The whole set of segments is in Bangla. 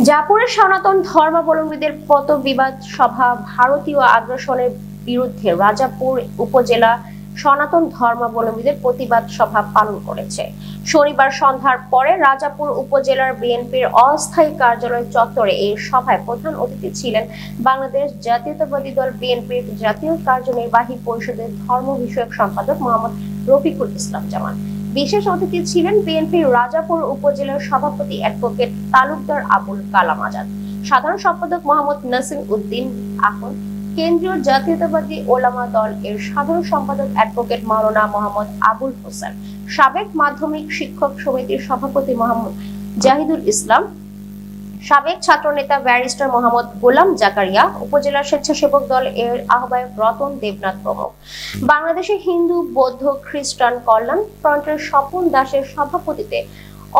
জাপুরের সনাতন ধর্মাবলম্বীদের পথবিবাদ সভা ভারতীয় আগ্রাসনের বিরুদ্ধে রাজাপুর উপজেলা সনাতন ধর্মাবলম্বীদের প্রতিবাদ সভা পালন করেছে। শনিবার সন্ধ্যার পরে রাজাপুর উপজেলার বিএনপির অস্থায়ী কার্যালয় চত্বরে এই সভায় প্রধান অতিথি ছিলেন বাংলাদেশ জাতীয়তাবাদী দল বিএনপির জাতীয় কার্যনির্বাহী পরিষদের ধর্ম বিষয়ক সম্পাদক মোহাম্মদ রফিকুল ইসলাম জামান। বিশেষ অতিথি ছিলেন বিএনপির রাজাপুর উপজেলার সভাপতি অ্যাডভোকেট তালুকদার আবুল কালাম আজাদ, সাধারণ সম্পাদক মোহাম্মদ নাসির উদ্দিন আহমদ, কেন্দ্রীয় জাতীয়তাবাদী ওলামা দল এর সাধারণ সম্পাদক অ্যাডভোকেট মাওলানা মোহাম্মদ আবুল হোসেন, সাবেক মাধ্যমিক শিক্ষক সমিতির সভাপতি মোহাম্মদ জাহিদুল ইসলাম, সাবেক ছাত্রনেতা ব্যারিস্টার মোহাম্মদ গোলাম জাকারিয়া, উপজেলা স্বেচ্ছাসেবক দল এর আহ্বায়ক রতন দেবনাথ প্রমুখ। বাংলাদেশের হিন্দু, বৌদ্ধ, খ্রিস্টান কল্যাণ ফ্রন্টের স্বপন দাসের সভাপতিত্বে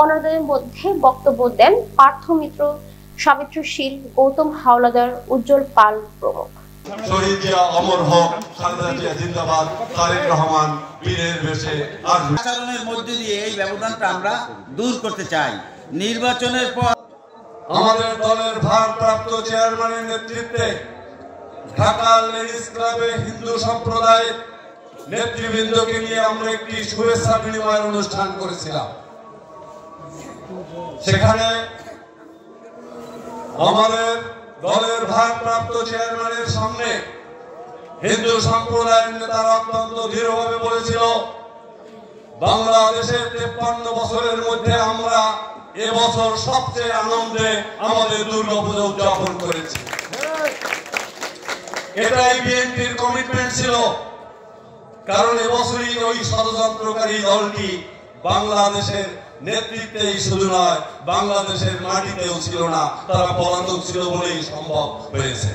অন্যদের মধ্যে বক্তব্য দেন পার্থ মিত্র, সাবিত্রী শীল, গৌতম হাওলাদার, উজ্জ্বল পাল প্রমুখ। শহীদ জিয়া অমর হোক, খালেদা জিয়া জিন্দাবাদ, তারেক রহমান বীরের বেশে আচরণের মধ্যে দিয়ে এই ব্যবধানটা আমরা দূর করতে চাই। নির্বাচনের পর আমাদের দলের ভারপ্রাপ্ত চেয়ারম্যানের নেতৃত্বে ঢাকা লেডিস ক্লাবে হিন্দু সম্প্রদায়ের নেতৃবৃন্দকে নিয়ে আমরা একটি শুভেচ্ছা বিনিময় অনুষ্ঠান করেছিলাম। সেখানে আমাদের দলের ভারপ্রাপ্ত চেয়ারম্যানের সামনে হিন্দু সম্প্রদায়ের নেতারা অত্যন্ত দৃঢ়ভাবে বলেছিল, বাংলাদেশের 53 বছরের মধ্যে আমরা এবছর সবচেয়ে আনন্দে আমাদের দুর্গাপূজা উদযাপন করেছি। এটাই বিএনপির কমিটমেন্ট ছিল, কারণ এবছরই ওই ষড়যন্ত্রকারী দলটি বাংলাদেশের নেতৃত্বেই শুধু নয়, বাংলাদেশের মাটিতেও ছিল না, তারা পলাতক ছিল বলেই সম্ভব হয়েছে।